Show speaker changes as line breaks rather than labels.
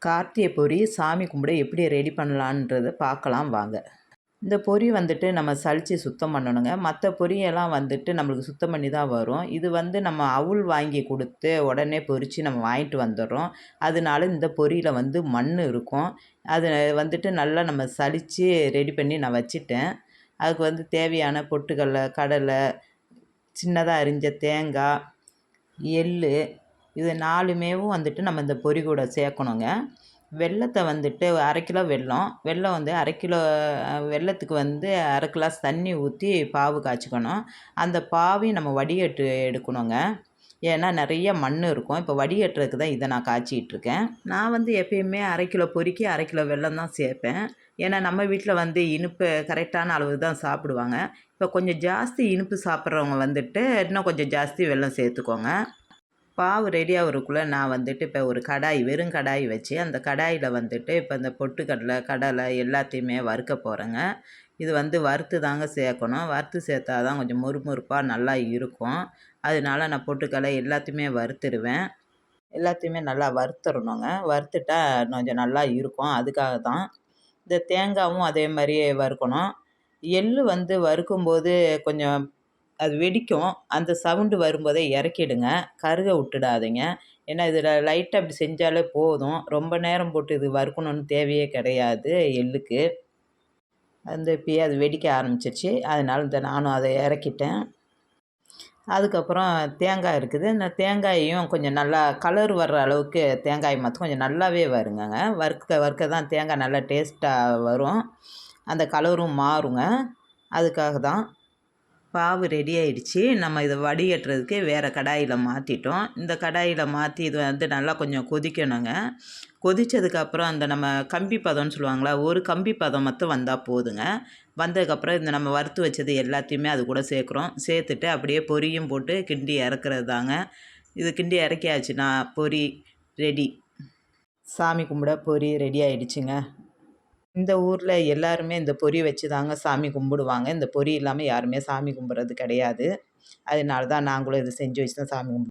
கார்த்திகை பொரி சாமி கும்பிட எப்படி ரெடி பண்ணலான்றத பார்க்கலாம் வாங்க. இந்த பொரி வந்துட்டு நம்ம சலிச்சு சுத்தம் பண்ணணுங்க. மற்ற பொரியெல்லாம் வந்துட்டு நம்மளுக்கு சுத்தம் பண்ணி தான் வரும். இது வந்து நம்ம அவுள் வாங்கி கொடுத்து உடனே பொரித்து நம்ம வாங்கிட்டு வந்துடுறோம். அதனால இந்த பொரியில் வந்து மண் இருக்கும். அது வந்துட்டு நல்லா நம்ம சலித்து ரெடி பண்ணி நான் வச்சுட்டேன். அதுக்கு வந்து தேவையான பொட்டுக்கடலை, கடலை, சின்னதாக அரிஞ்ச தேங்காய், எள்ளு, இது 4மேவும் வந்துட்டு நம்ம இந்த பொரி கூட சேர்க்கணுங்க. வெல்லத்தை வந்துட்டு 1/2 கிலோ வெல்லம். வெல்லம் வந்து 1/2 கிலோ வெல்லத்துக்கு வந்து 1/2 கிளாஸ் தண்ணி ஊற்றி பாவு காய்ச்சிக்கணும். அந்த பாவையும் நம்ம எடுக்கணுங்க. ஏன்னா நிறைய மண் இருக்கும். இப்போ வடிகட்டுறதுக்கு தான் இதை நான் காய்ச்சிக்கிட்டுருக்கேன். நான் வந்து எப்பயுமே 1/2 கிலோ பொரிக்கு 1/2 கிலோ வெல்லம் தான் சேர்ப்பேன். ஏன்னா நம்ம வீட்டில் வந்து இனிப்பு கரெக்டான அளவு தான் சாப்பிடுவாங்க. இப்போ கொஞ்சம் ஜாஸ்தி இனிப்பு சாப்பிட்றவங்க வந்துட்டு இன்னும் கொஞ்சம் ஜாஸ்தி வெல்லம் சேர்த்துக்கோங்க. பாவு ரெடி ஆகுறதுக்குள்ளே நான் வந்துட்டு இப்போ ஒரு கடாய், வெறும் கடாய் வச்சு அந்த கடாயில் வந்துட்டு இப்போ இந்த பொட்டுக்கடலை, கடலை எல்லாத்தையுமே வறுக்க போகிறேங்க. இது வந்து வறுத்து தாங்க சேர்க்கணும். வறுத்து சேர்த்தா தான் கொஞ்சம் மொறுமொறுப்பாக நல்லா இருக்கும். அதனால நான் பொட்டுக்கடலை எல்லாத்தையுமே வறுத்துடுவேன். எல்லாத்தையுமே நல்லா வறுத்துடணுங்க. வறுத்துட்டா கொஞ்சம் நல்லா இருக்கும். அதுக்காக தான். இந்த தேங்காயும் அதே மாதிரியே வறுக்கணும். எள்ளு வந்து வறுக்கும்போது கொஞ்சம் அது வெடிக்கும். அந்த சவுண்டு வரும்போதே இறக்கிடுங்க. கருக விட்டுடாதீங்க. ஏன்னா இதில் லைட்டாக இப்படி செஞ்சாலே போதும். ரொம்ப நேரம் போட்டு இது வறுக்கணும்னு தேவையே கிடையாது எள்ளுக்கு. அந்த இப்பயே அது வெடிக்க ஆரம்பிச்சிருச்சு. அதனால நானும் அதை இறக்கிட்டேன். அதுக்கப்புறம் தேங்காய் இருக்குது. இந்த தேங்காயையும் கொஞ்சம் நல்லா கலர் வர்ற அளவுக்கு தேங்காய் மாற்ற கொஞ்சம் நல்லாவே வருங்கங்க. வறுக்க வறுக்க தான் தேங்காய் நல்லா டேஸ்ட்டாக வரும். அந்த கலரும் மாறுங்க. அதுக்காக தான். பாவு ரெடி ஆகிடுச்சு. நம்ம இதை வடிகட்டுறதுக்கு வேறு கடாயில் மாற்றிட்டோம். இந்த கடாயில் மாற்றி இது வந்து நல்லா கொஞ்சம் கொதிக்கணுங்க. கொதித்ததுக்கப்புறம் அந்த நம்ம கம்பி பதம்னு சொல்லுவாங்களா, ஒரு கம்பி பதம் மட்டும் வந்தால் போதுங்க. வந்ததுக்கப்புறம் இந்த நம்ம வறுத்து வச்சது எல்லாத்தையுமே அது கூட சேர்க்குறோம். சேர்த்துட்டு அப்படியே பொரியும் போட்டு கிண்டி இறக்குறது தாங்க. இது கிண்டி இறக்கியாச்சுன்னா பொரி ரெடி. சாமி கும்பிட பொரி ரெடி ஆகிடுச்சுங்க. இந்த ஊரில் எல்லாருமே இந்த பொரி வச்சு தாங்க சாமி கும்பிடுவாங்க. இந்த பொரி இல்லாமல் யாருமே சாமி கும்பிட்றது கிடையாது. அதனால தான் நாங்களும் இதை செஞ்சு வச்சு தான் சாமி கும்பிடுவோம்.